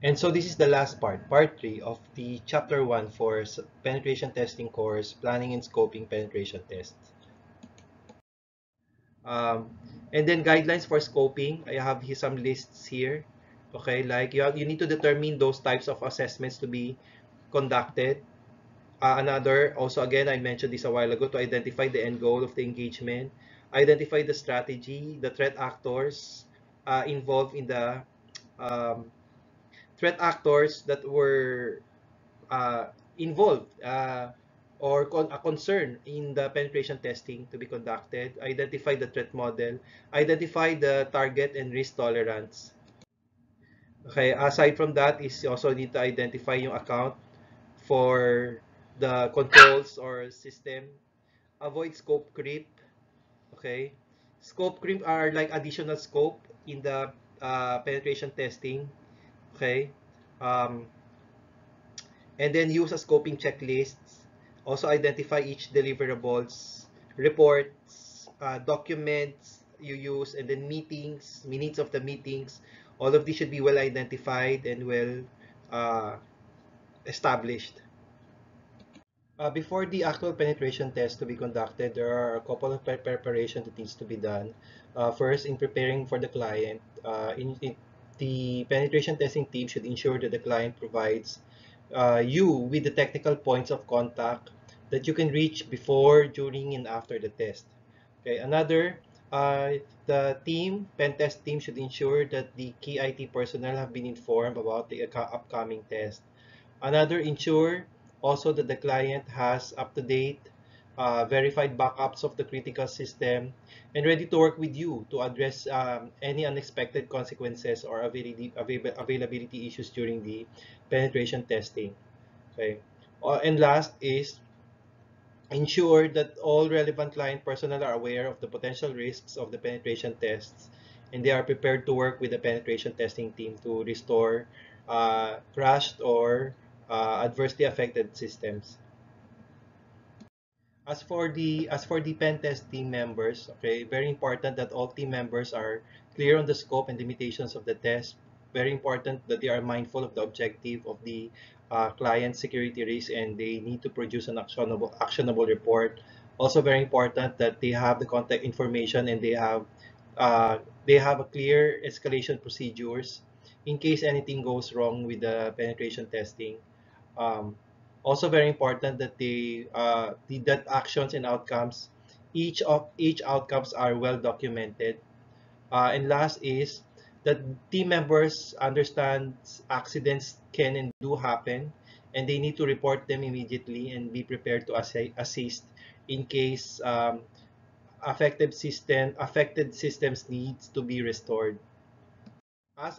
And so this is the last part, part 3 of the chapter 1 for penetration testing course, planning and scoping penetration tests. Um, and then guidelines for scoping. I have here some lists here. Okay, like you need to determine those types of assessments to be conducted. Another, also again, I mentioned this a while ago, to identify the end goal of the engagement, identify the strategy, the threat actors involved in the um, threat actors that were uh, involved or a concern in the penetration testing to be conducted, identify the threat model, identify the target and risk tolerance. Okay, aside from that is you also need to identify yung account for the controls or system. Avoid scope creep. Okay, scope creep are like additional scope in the penetration testing. Okay, um, and then use a scoping checklist. Also identify each deliverables, reports, documents you use, and then meetings, minutes of the meetings. All of these should be well identified and well uh, established. Before the actual penetration test to be conducted, there are a couple of preparation that needs to be done. First, in preparing for the client, the penetration testing team should ensure that the client provides you with the technical points of contact that you can reach before, during, and after the test. Okay, another, the pen test team should ensure that the key IT personnel have been informed about the upcoming test. Another, ensure also that the client has up-to-date, verified backups of the critical system and ready to work with you to address any unexpected consequences or availability issues during the penetration testing. Okay. And last is ensure that all relevant client personnel are aware of the potential risks of the penetration tests and they are prepared to work with the penetration testing team to restore crashed or adversely affected systems. As for the pen test team members, okay, very important that all team members are clear on the scope and limitations of the test. Very important that they are mindful of the objective of the client security risk and they need to produce an actionable report. Also very important that they have the contact information and they have a clear escalation procedures in case anything goes wrong with the penetration testing. Um, Also very important that that actions and outcomes, each outcomes are well documented. And last is that team members understand accidents can and do happen, and they need to report them immediately and be prepared to assist in case affected systems needs to be restored.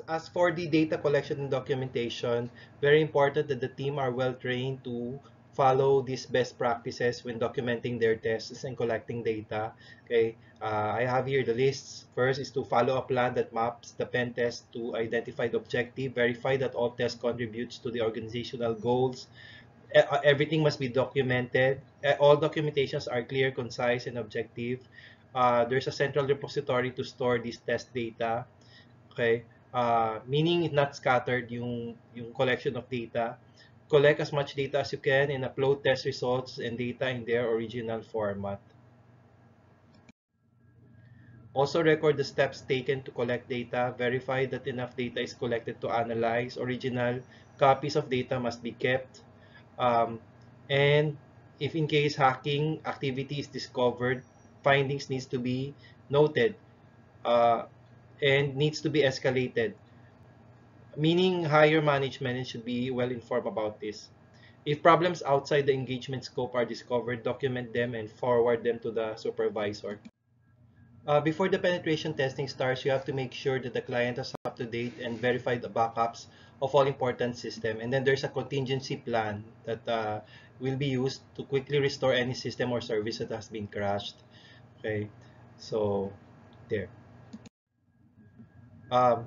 As for the data collection and documentation, very important that the team are well trained to follow these best practices when documenting their tests and collecting data. Okay, I have here the lists. First is to follow a plan that maps the pen test to identify the objective, verify that all tests contributes to the organizational goals. Everything must be documented. All documentations are clear, concise, and objective. There's a central repository to store this test data. Okay? Meaning it's not scattered yung collection of data. Collect as much data as you can and upload test results and data in their original format. Also record the steps taken to collect data. Verify that enough data is collected to analyze. Original copies of data must be kept. Um, and if in case hacking activity is discovered, findings needs to be noted uh, and needs to be escalated. Meaning higher management should be well informed about this. If problems outside the engagement scope are discovered, document them and forward them to the supervisor. Before the penetration testing starts, you have to make sure that the client is up to date and verify the backups of all important system. And then there's a contingency plan that will be used to quickly restore any system or service that has been crashed. Okay, so there. Um,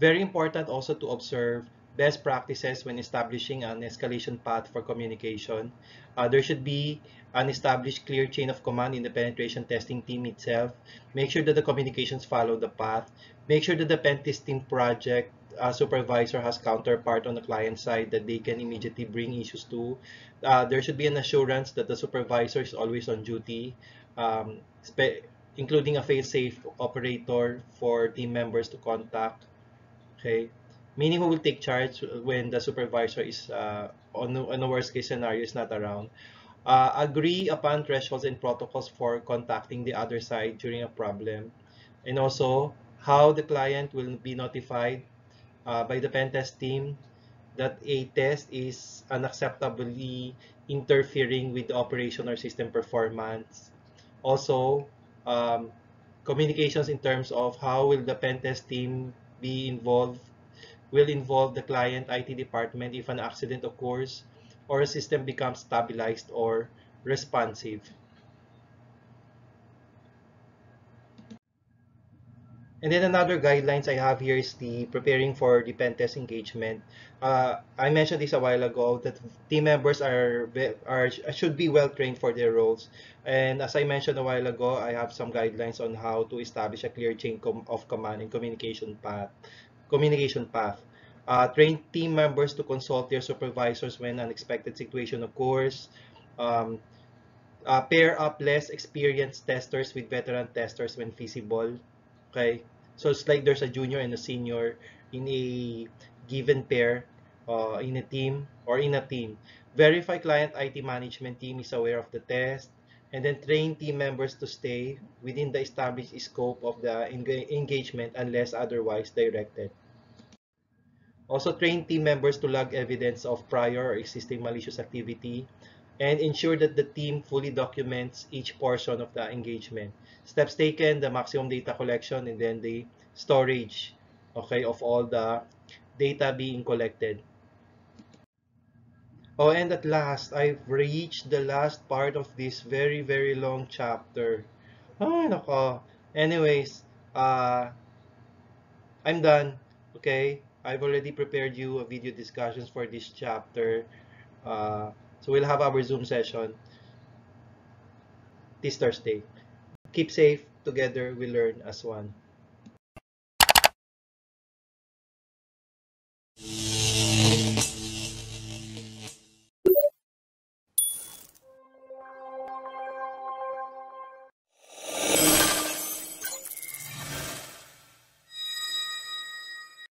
Very important also to observe best practices when establishing an escalation path for communication. There should be an established clear chain of command in the penetration testing team itself. Make sure that the communications follow the path. Make sure that the pen testing project a supervisor has counterpart on the client side that they can immediately bring issues to. There should be an assurance that the supervisor is always on duty, um, including a fail-safe operator for team members to contact. Okay, meaning who will take charge when the supervisor is on a worst case scenario is not around. Agree upon thresholds and protocols for contacting the other side during a problem, and also how the client will be notified by the pen test team that a test is unacceptably interfering with the operation or system performance. Also, um, communications in terms of how will the pen test team be involved, will involve the client IT department if an accident occurs or a system becomes stabilized or responsive. And then another guidelines I have here is the preparing for the pen test engagement. I mentioned this a while ago that team members should be well trained for their roles. And as I mentioned a while ago, I have some guidelines on how to establish a clear chain of command and communication path. Communication path. Train team members to consult their supervisors when unexpected situation occurs. Um, Pair up less experienced testers with veteran testers when feasible. Okay, so it's like there's a junior and a senior in a given pair, in a team or in a team. Verify client IT management team is aware of the test, and then train team members to stay within the established scope of the engagement unless otherwise directed. Also, train team members to log evidence of prior or existing malicious activity and ensure that the team fully documents each portion of the engagement. Steps taken, the maximum data collection, and then the storage, okay, of all the data being collected. Oh, and at last, I've reached the last part of this very, very long chapter. Ay, nako. Anyways, uh, I'm done. Okay, I've already prepared you a video discussions for this chapter. Uh, so we'll have our Zoom session this Thursday. Keep safe. Together we learn as one.